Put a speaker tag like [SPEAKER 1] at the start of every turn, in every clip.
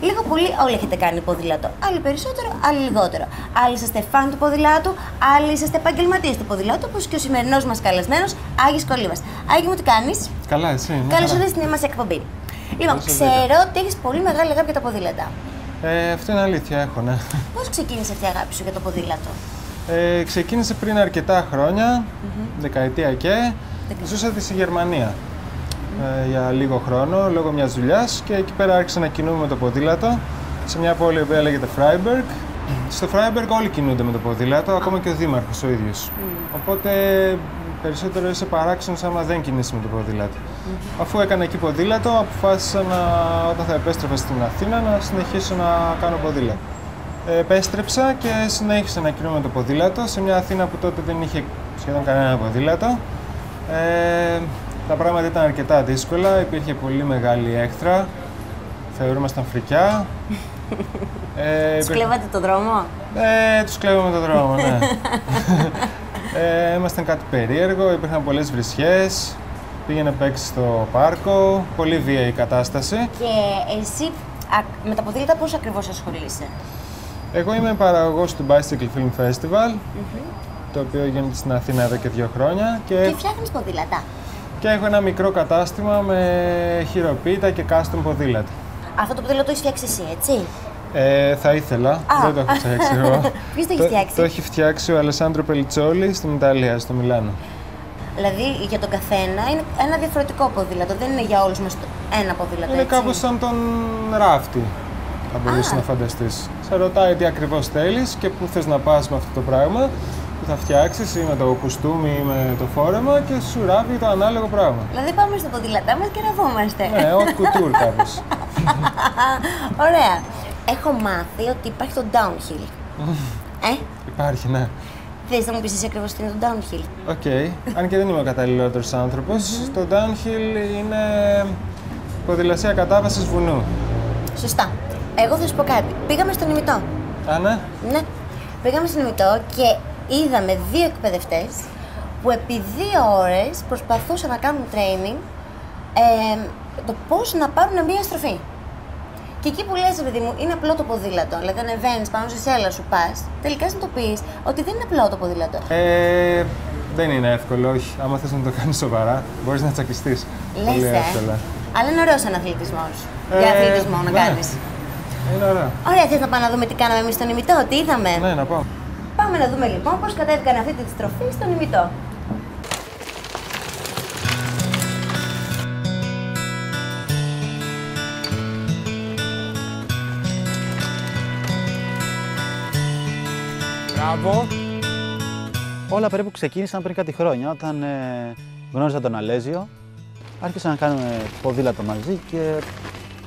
[SPEAKER 1] Λίγο πολύ όλοι έχετε κάνει ποδήλατο. Άλλοι περισσότερο, άλλοι λιγότερο. Άλλοι είσαστε φαν του ποδηλάτου, άλλοι είσαστε επαγγελματίες του ποδηλάτου, όπως και ο σημερινός μας καλεσμένος, Άγης Κολύβας. Άγη μου, τι κάνεις?
[SPEAKER 2] Καλά, εσύ.
[SPEAKER 1] Καλώς ήρθες στην μας εκπομπή. Λοιπόν, ξέρω ότι έχεις πολύ μεγάλη αγάπη για τα ποδήλατα.
[SPEAKER 2] Αυτό είναι αλήθεια, έχω, ναι.
[SPEAKER 1] Πώς ξεκίνησε αυτή η αγάπη σου για το ποδήλατο?
[SPEAKER 2] Ξεκίνησε πριν αρκετά χρόνια, δεκαετία και, ζούσα στη Γερμανία για λίγο χρόνο, λόγω μιας δουλειάς και εκεί πέρα άρχισα να κινούμαι με το ποδήλατο σε μια πόλη που λέγεται Freiburg. Στο Freiburg όλοι κινούνται με το ποδήλατο, ακόμα και ο δήμαρχος ο ίδιος. Οπότε περισσότερο είσαι παράξενος άμα δεν κινείσαι με το ποδήλατο. Αφού έκανα εκεί ποδήλατο, αποφάσισα όταν θα επέστρεφα στην Αθήνα να συνεχίσω να κάνω ποδήλατο. Επέστρεψα και συνέχισα να κινούμαι με το ποδήλατο σε μια Αθήνα που τότε δεν είχε σχεδόν κανένα ποδήλατο. Τα πράγματα ήταν αρκετά δύσκολα, υπήρχε πολύ μεγάλη έχθρα, θεωρούμασταν φρικιά.
[SPEAKER 1] Τους κλέβατε τον δρόμο?
[SPEAKER 2] Τους κλέβαμε τον δρόμο, ναι. Ήμασταν κάτι περίεργο, υπήρχαν πολλές βρισιές, πήγαινε να παίξει στο πάρκο, πολύ βίαιη η κατάσταση.
[SPEAKER 1] Και εσύ με τα ποδήλατα πώς ακριβώς ασχολείσαι?
[SPEAKER 2] Εγώ είμαι παραγωγός του Bicycle Film Festival, το οποίο γίνεται στην Αθήνα εδώ και 2 χρόνια.
[SPEAKER 1] Και φτιάχνεις ποδήλατα?
[SPEAKER 2] Και έχω ένα μικρό κατάστημα με χειροποίητα και custom ποδήλατα.
[SPEAKER 1] Αυτό το ποδήλατο το έχεις φτιάξει εσύ, έτσι?
[SPEAKER 2] Θα ήθελα, δεν το έχω φτιάξει εγώ.
[SPEAKER 1] Ποιος το έχει φτιάξει?
[SPEAKER 2] Το έχει φτιάξει ο Αλεσάντρο Πελιτσόλη στην Ιταλία, στο Μιλάνο.
[SPEAKER 1] Δηλαδή για τον καθένα είναι ένα διαφορετικό ποδήλατο, δεν είναι για όλους μας ένα ποδήλατο,
[SPEAKER 2] είναι
[SPEAKER 1] έτσι?
[SPEAKER 2] κάπως σαν τον ράφτη, θα μπορείς να φανταστείς. Σε ρωτάει τι ακριβώς θέλεις και πού θες να πας με αυτό το πράγμα που θα φτιάξεις, ή με το κουστούμι ή με το φόρεμα, και σου ράβει το ανάλογο πράγμα.
[SPEAKER 1] Δηλαδή πάμε στο ποδήλατά μας και ραβόμαστε.
[SPEAKER 2] Ναι, haute couture κάπως.
[SPEAKER 1] Ωραία. Έχω μάθει ότι υπάρχει το downhill.
[SPEAKER 2] Υπάρχει, ναι.
[SPEAKER 1] Θες να μου πεις εσύ ακριβώς τι είναι το downhill?
[SPEAKER 2] Οκ. Αν και δεν είμαι ο καταλληλότερος άνθρωπος, το downhill είναι ποδηλασία κατάβασης βουνού.
[SPEAKER 1] Σωστά. Εγώ θα σου πω κάτι. Πήγαμε στον ημιτό.
[SPEAKER 2] Ναι.
[SPEAKER 1] Ναι. Πήγαμε στον ημιτό και είδαμε 2 εκπαιδευτές που επί 2 ώρες προσπαθούσαν να κάνουν training το πώς να πάρουν μία στροφή. Και εκεί που λες, παιδί μου, είναι απλό το ποδήλατο, δηλαδή ανεβαίνεις πάνω σε σέλα, σου πας, τελικά συνειδητοποιείς ότι δεν είναι απλό το ποδήλατο.
[SPEAKER 2] Δεν είναι εύκολο, όχι. Άμα θες να το κάνεις σοβαρά, μπορείς να τσακιστείς.
[SPEAKER 1] Λες,
[SPEAKER 2] πολύ εύκολα.
[SPEAKER 1] Αλλά είναι ωραίος ένα αθλητισμός. Για αθλητισμό να κάνεις.
[SPEAKER 2] Είναι ωραίο.
[SPEAKER 1] Ωραία, θες να πάμε να δούμε τι κάναμε εμείς στον ημιτό, τι είδαμε?
[SPEAKER 2] Ναι, να πάω.
[SPEAKER 1] Πάμε να δούμε λοιπόν πώς κατέβηκαν αυτή τη στροφή στον ημιτό.
[SPEAKER 3] Μπράβο.
[SPEAKER 4] Όλα περίπου ξεκίνησαν πριν κάτι χρόνια, όταν γνώριζα τον Αλέζιο. Άρχισα να κάνουμε ποδήλατο μαζί και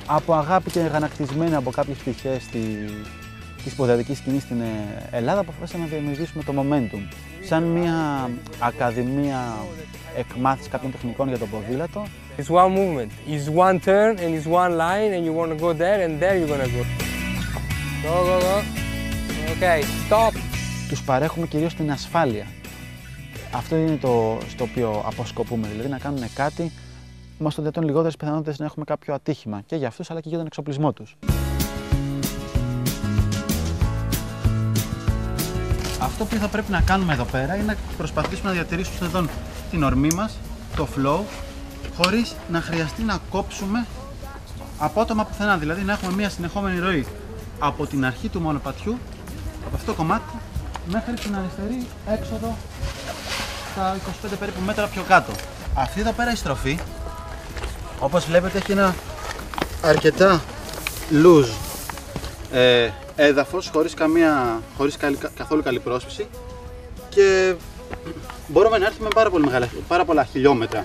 [SPEAKER 4] από αγάπη και αγανακτισμένη από κάποιες πτυχές της ποδηλατικής σκηνής στην Ελλάδα, αποφάσισαμε να δημιουργήσουμε το Momentum. Σαν μια ακαδημία εκμάθησης κάποιων τεχνικών για το ποδήλατο.
[SPEAKER 3] It's one movement, it's one turn and it's one line and you want to go there and there you're gonna go. Go, go, go. Okay, stop.
[SPEAKER 4] Τους παρέχουμε κυρίως την ασφάλεια. Αυτό είναι το στο οποίο αποσκοπούμε, δηλαδή να κάνουν κάτι που μας το δυνατόν λιγότερες πιθανότητες να έχουμε κάποιο ατύχημα και για αυτούς αλλά και για τον εξοπλισμό τους. Αυτό που θα πρέπει να κάνουμε εδώ πέρα είναι να προσπαθήσουμε να διατηρήσουμε εδώ την ορμή μας, το flow, χωρίς να χρειαστεί να κόψουμε απότομα πουθενά, δηλαδή να έχουμε μια συνεχόμενη ροή από την αρχή του μονοπατιού, από αυτό το κομμάτι, μέχρι την αριστερή έξοδο στα 25 περίπου μέτρα πιο κάτω. Αυτή εδώ πέρα η στροφή, όπως βλέπετε, έχει ένα αρκετά loose έδαφος, χωρίς καθόλου καλή πρόσφυση, και μπορούμε να έρθουμε πάρα πολλά χιλιόμετρα.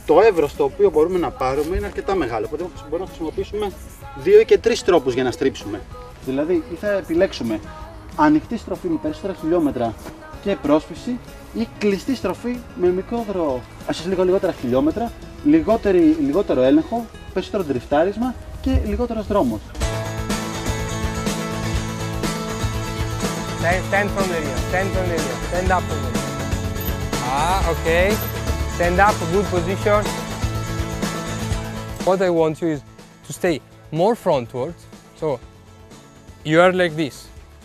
[SPEAKER 4] Το εύρος το οποίο μπορούμε να πάρουμε είναι αρκετά μεγάλο, οπότε μπορούμε να χρησιμοποιήσουμε 2 και 3 τρόπους για να στρίψουμε. Δηλαδή, ή θα επιλέξουμε ανοιχτή στροφή με περισσότερα χιλιόμετρα και πρόσφυση, ή κλειστή στροφή με λιγότερα χιλιόμετρα, λιγότερο έλεγχο, περισσότερο ντριφτάρισμα και λιγότερος δρόμος.
[SPEAKER 3] Stand from the rear, stand from the rear, stand up from the rear. Okay. Stand up, good position. What I want you is to stay more frontwards So you are like this.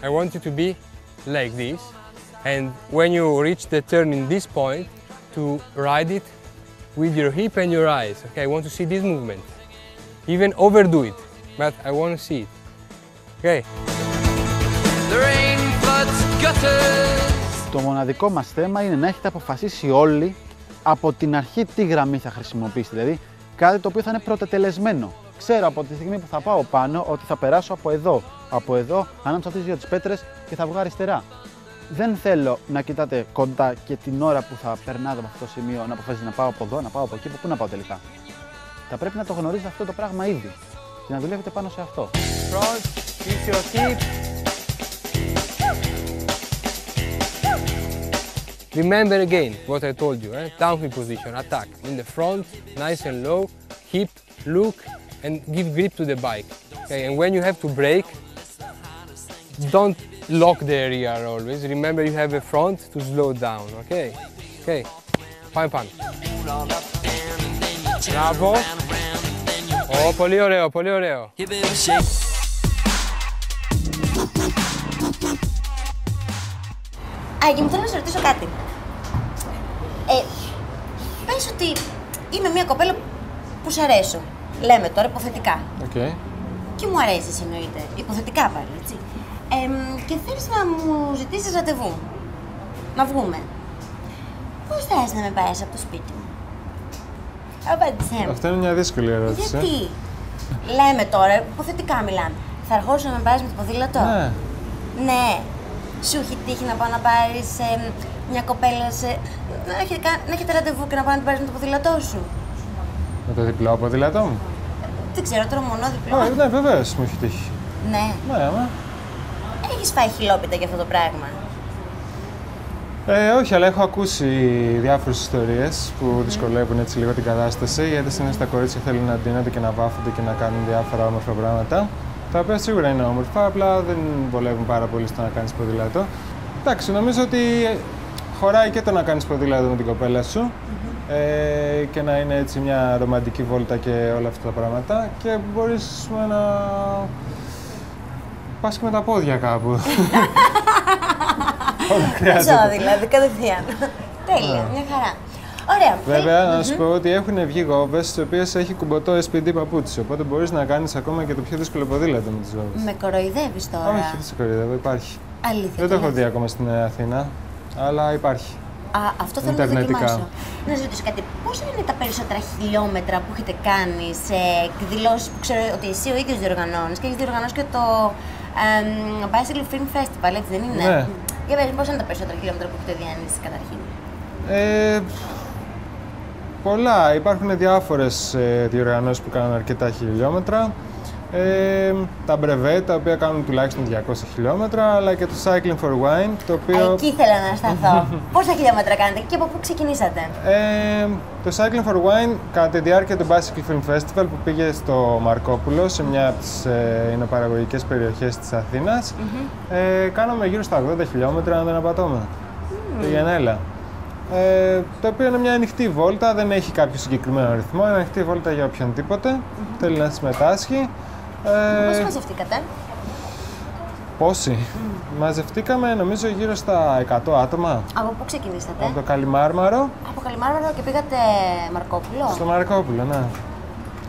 [SPEAKER 3] I want you to be like this, and when you reach the turn in this point, to ride it with your hip and your eyes. Okay, I want to see this movement. Even overdo it, but I want to see it. Okay.
[SPEAKER 5] The rain floods gutters.
[SPEAKER 4] Το μοναδικό μας θέμα είναι να έχετε αποφασίσει όλοι από την αρχή τι γραμμή θα χρησιμοποιήσετε. Δηλαδή κάτι το οποίο θα είναι πρωτοτελεσμένο. Ξέρω από τη στιγμή που θα πάω πάνω ότι θα περάσω από εδώ. Από εδώ, ανάμεσα αυτές τις δύο τις πέτρες και θα βγω αριστερά. Δεν θέλω να κοιτάτε κοντά και την ώρα που θα περνάτε από αυτό το σημείο να αποφασίσετε να πάω από εδώ, να πάω από εκεί, πού να πάω τελικά. Θα πρέπει να το γνωρίζετε αυτό το πράγμα ήδη και να δουλεύετε πάνω σε αυτό.
[SPEAKER 3] Front, keep your hip. Remember again what I told you, downhill position, attack. In the front, nice and low, hip, look, and give grip to the bike. Okay, and when you have to brake, don't lock the rear always. Remember you have a front to slow down, okay? Okay, πάμε πάνω. Μπράβο. Πολύ ωραίο, πολύ ωραίο.
[SPEAKER 1] Άγγι μου, θέλω να σε ρωτήσω κάτι. Πες ότι είμαι μια κοπέλα που σ' αρέσω. Λέμε τώρα υποθετικά.
[SPEAKER 2] Okay.
[SPEAKER 1] Και μου αρέσεις εννοείται. Υποθετικά πάλι, έτσι. Και θέλεις να μου ζητήσεις ραντεβού. Να βγούμε. Πώς θες να με πάρεις από το σπίτι μου? Απάντησέ μου.
[SPEAKER 2] Αυτό είναι μια δύσκολη ερώτηση.
[SPEAKER 1] Γιατί? Λέμε τώρα, υποθετικά μιλάμε. Θα αρχίσω να με πάρεις με το ποδήλατο?
[SPEAKER 2] Ναι.
[SPEAKER 1] Ναι. Σου έχει τύχει να πάω να πάρεις μια κοπέλα να έχετε ραντεβού και να πάω να την πάρεις με το ποδήλατό σου?
[SPEAKER 2] Με το διπλό ποδήλατό μου?
[SPEAKER 1] Δεν ξέρω, τώρα μονόδιπλο.
[SPEAKER 2] Ναι, βεβαίως μου έχει τύχει.
[SPEAKER 1] Ναι.
[SPEAKER 2] Ναι, άμα.
[SPEAKER 1] Έχεις φάει χιλόπιτα για αυτό το πράγμα?
[SPEAKER 2] Όχι, αλλά έχω ακούσει διάφορες ιστορίες που δυσκολεύουν έτσι λίγο την κατάσταση, γιατί συνήθως τα κορίτσια θέλουν να ντύνονται και να βάφονται και να κάνουν διάφορα όμορφα πράγματα. Τα οποία σίγουρα είναι όμορφα, απλά δεν βολεύουν πάρα πολύ στο να κάνεις ποδήλατο. Εντάξει, νομίζω ότι χωράει και το να κάνεις ποδήλατο με την κοπέλα σου και να είναι έτσι μια ρομαντική βόλτα και όλα αυτά τα πράγματα και μπορείς να πας και με τα πόδια κάπου. Όλα χρειάζεται.
[SPEAKER 1] Ζω δηλαδή, κατευθείαν. Τέλεια, μια χαρά. Ωραία.
[SPEAKER 2] Βέβαια, να σου πω ότι έχουν βγει γόβες στις οποίες έχει κουμποτό SPD παπούτσι. Οπότε μπορείς να κάνεις ακόμα και το πιο δύσκολο ποδήλατο με τις γόβες.
[SPEAKER 1] Με κοροϊδεύεις τώρα?
[SPEAKER 2] Όχι, δεν σε κοροϊδεύω, υπάρχει.
[SPEAKER 1] Αλήθεια.
[SPEAKER 2] Δεν το έχω δει ακόμα στην Αθήνα, αλλά υπάρχει.
[SPEAKER 1] Αυτό θέλω να το δοκιμάσω. Να σας ρωτήσω κάτι. Πόσα είναι τα περισσότερα χιλιόμετρα που έχετε κάνει σε εκδηλώσεις που ξέρω ότι εσύ ο ίδιος διοργανώνεις και έχεις διοργανώσει και το Bicycle Film Festival, έτσι δεν είναι?
[SPEAKER 2] Ναι.
[SPEAKER 1] Για πες, πόσα είναι τα περισσότερα χιλιόμετρα που έχετε διανύσει καταρχήν?
[SPEAKER 2] Πολλά. Υπάρχουν διάφορες διοργανώσεις που κάνουν αρκετά χιλιόμετρα. Τα μπρεβέ, τα οποία κάνουν τουλάχιστον 200 χιλιόμετρα, αλλά και το Cycling for Wine, το οποίο...
[SPEAKER 1] Εκεί ήθελα να σταθώ. Πόσα χιλιόμετρα κάνετε και από πού ξεκινήσατε?
[SPEAKER 2] Το Cycling for Wine, κατά τη διάρκεια του Bicycle Film Festival που πήγε στο Μαρκόπουλο, σε μια από τις εινοπαραγωγικές περιοχές της Αθήνας, κάναμε γύρω στα 80 χιλιόμετρα, αν δεν απατώμε. Πήγαινε έλα. Το οποίο είναι μια ανοιχτή βόλτα, δεν έχει κάποιο συγκεκριμένο αριθμό, είναι ανοιχτή βόλτα για οποιονδήποτε θέλει να συμμετάσχει.
[SPEAKER 1] Πόσοι μαζευτήκατε?
[SPEAKER 2] Πόσοι? Μαζευτήκαμε νομίζω γύρω στα 100 άτομα.
[SPEAKER 1] Από πού ξεκινήσατε?
[SPEAKER 2] Από το Καλιμάρμαρο.
[SPEAKER 1] Από Καλιμάρμαρο και πήγατε Μαρκόπουλο?
[SPEAKER 2] Στο Μαρκόπουλο, ναι.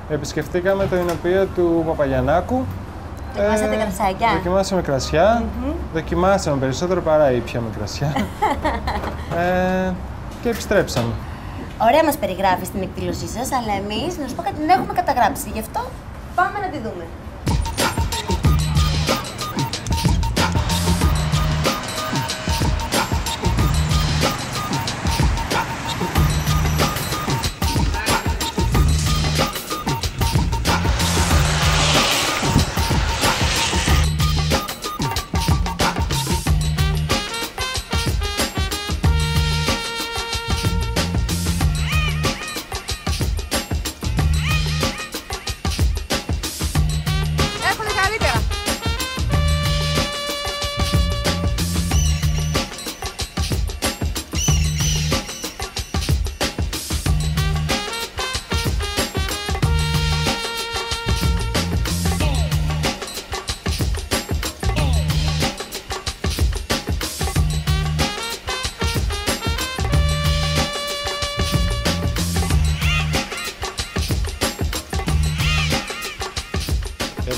[SPEAKER 2] Επισκεφτήκαμε το εινοποιείο του Παπαγιαννάκου.
[SPEAKER 1] Δοκιμάσατε κρασάκια?
[SPEAKER 2] Δοκιμάσαμε κρασιά. Δοκιμάσαμε περισσότερο παρά ήπιαμε κρασιά. Και επιστρέψαμε.
[SPEAKER 1] Ωραία μας περιγράφει την εκδήλωσή σας, αλλά εμείς, να σου πω κάτι, την έχουμε καταγράψει. Γι' αυτό πάμε να τη δούμε.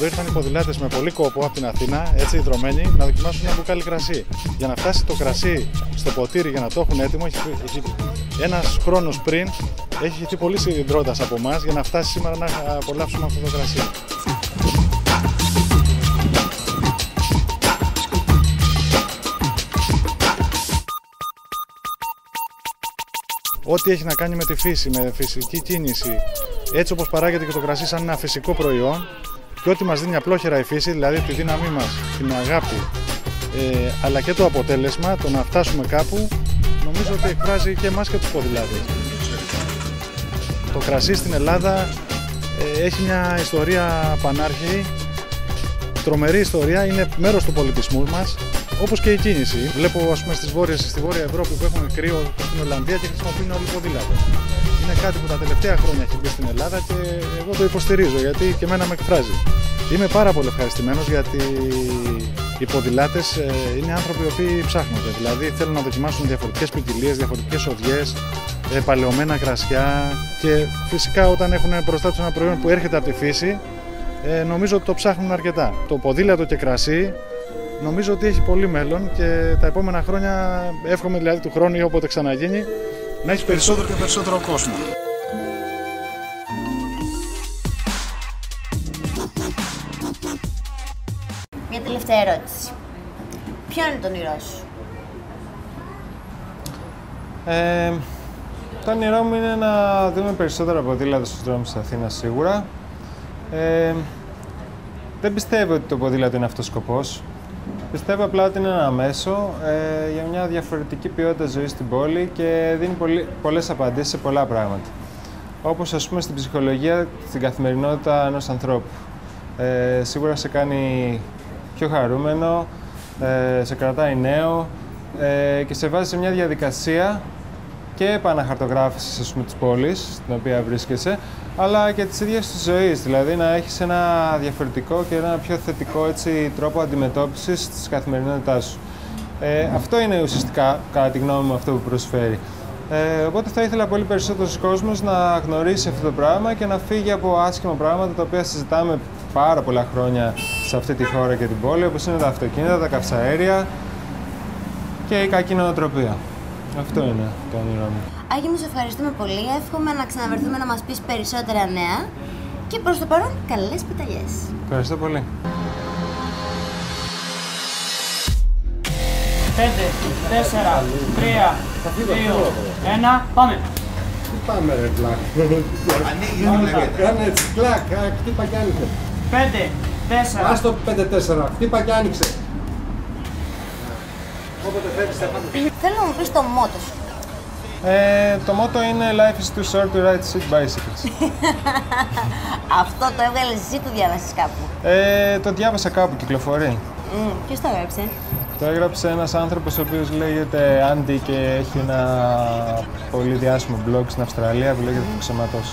[SPEAKER 6] καιρό ήρθαν οι ποδηλάτες με πολύ κόπο από την Αθήνα, έτσι δρομένοι, να δοκιμάσουν ένα μπουκάλι κρασί. Για να φτάσει το κρασί στο ποτήρι για να το έχουν έτοιμο, ένας χρόνος πριν έχει χυθεί πολύ συντρώντας από εμάς για να φτάσει σήμερα να απολαύσουμε αυτό το κρασί. Ό,τι έχει να κάνει με τη φύση, με φυσική κίνηση, έτσι όπως παράγεται και το κρασί σαν ένα φυσικό προϊόν και ό,τι μας δίνει απλόχερα η φύση, δηλαδή τη δύναμή μας, την αγάπη, αλλά και το αποτέλεσμα, το να φτάσουμε κάπου, νομίζω ότι εκφράζει και εμάς και τους ποδηλάτες. Το κρασί στην Ελλάδα έχει μια ιστορία πανάρχαιη, τρομερή ιστορία, είναι μέρος του πολιτισμού μας. Όπως και η κίνηση. Βλέπω ας πούμε στη Βόρεια Ευρώπη που έχουν κρύο στην Ολλανδία και χρησιμοποιούν όλοι ποδήλατες. Είναι κάτι που τα τελευταία χρόνια έχει μπει στην Ελλάδα και εγώ το υποστηρίζω γιατί και εμένα με εκφράζει. Είμαι πάρα πολύ ευχαριστημένος γιατί οι ποδηλάτες είναι άνθρωποι οι οποίοι ψάχνονται. Δηλαδή θέλουν να δοκιμάσουν διαφορετικές ποικιλίες, διαφορετικές οδιές, παλαιωμένα κρασιά και φυσικά όταν έχουν μπροστά τους ένα προϊόν που έρχεται από τη φύση, νομίζω ότι το ψάχνουν αρκετά. Το ποδήλατο και κρασί νομίζω ότι έχει πολύ μέλλον και τα επόμενα χρόνια, εύχομαι δηλαδή του χρόνου ή όποτε ξαναγίνει, να έχει περισσότερο και περισσότερο κόσμο.
[SPEAKER 1] Μια τελευταία ερώτηση. Ποιο είναι το όνειρό σου?
[SPEAKER 2] Το όνειρό μου είναι να δούμε περισσότερα ποδήλατα στους δρόμους της Αθήνας σίγουρα. Δεν πιστεύω ότι το ποδήλατο είναι αυτός ο σκοπός. Πιστεύω απλά ότι είναι ένα μέσο για μια διαφορετική ποιότητα ζωής στην πόλη και δίνει πολλές απαντήσεις σε πολλά πράγματα. Όπως ας πούμε στην ψυχολογία, στην καθημερινότητα ενός ανθρώπου. Σίγουρα σε κάνει πιο χαρούμενο, σε κρατάει νέο και σε βάζει σε μια διαδικασία και επαναχαρτογράφησης ας πούμε της πόλης στην οποία βρίσκεσαι, αλλά και της ίδιας της ζωής, δηλαδή να έχεις ένα διαφορετικό και ένα πιο θετικό έτσι, τρόπο αντιμετώπισης της καθημερινότητάς σου. Αυτό είναι ουσιαστικά, κατά τη γνώμη μου, αυτό που προσφέρει. Οπότε θα ήθελα πολύ περισσότερος κόσμος να γνωρίσει αυτό το πράγμα και να φύγει από άσχημα πράγματα τα οποία συζητάμε πάρα πολλά χρόνια σε αυτή τη χώρα και την πόλη, όπως είναι τα αυτοκίνητα, τα καυσαέρια και η κακή νοοτροπία. Αυτό είναι το όνειρό μου.
[SPEAKER 1] Άγγι μου, σε ευχαριστούμε πολύ. Εύχομαι να ξαναβρεθούμε να μας πεις περισσότερα νέα και προς το παρόν καλές πεταλιές.
[SPEAKER 2] Ευχαριστώ πολύ.
[SPEAKER 7] 5, 4, 3, 2, 1, πάμε!
[SPEAKER 8] Πού πάμε ρε κλακ? Κάνε έτσι, κλακ, χτύπα και άνοιξε.
[SPEAKER 7] 5, 4...
[SPEAKER 8] Ας το 5-4, χτύπα και άνοιξε. Όποτε θέλεις θα πάμε.
[SPEAKER 1] Θέλω να μου πεις το μότο σου.
[SPEAKER 2] Το μότο είναι Life is too short to ride street bicycles.
[SPEAKER 1] Αυτό το έβγαλες εσύ, το διάβασες κάπου?
[SPEAKER 2] Το διάβασα κάπου, κυκλοφορεί.
[SPEAKER 1] Ποιος το έγραψε?
[SPEAKER 2] Το έγραψε ένας άνθρωπος ο οποίος λέγεται Andy και έχει ένα πολύ διάσημο blog στην Αυστραλία που λέγεται Φουξεματός.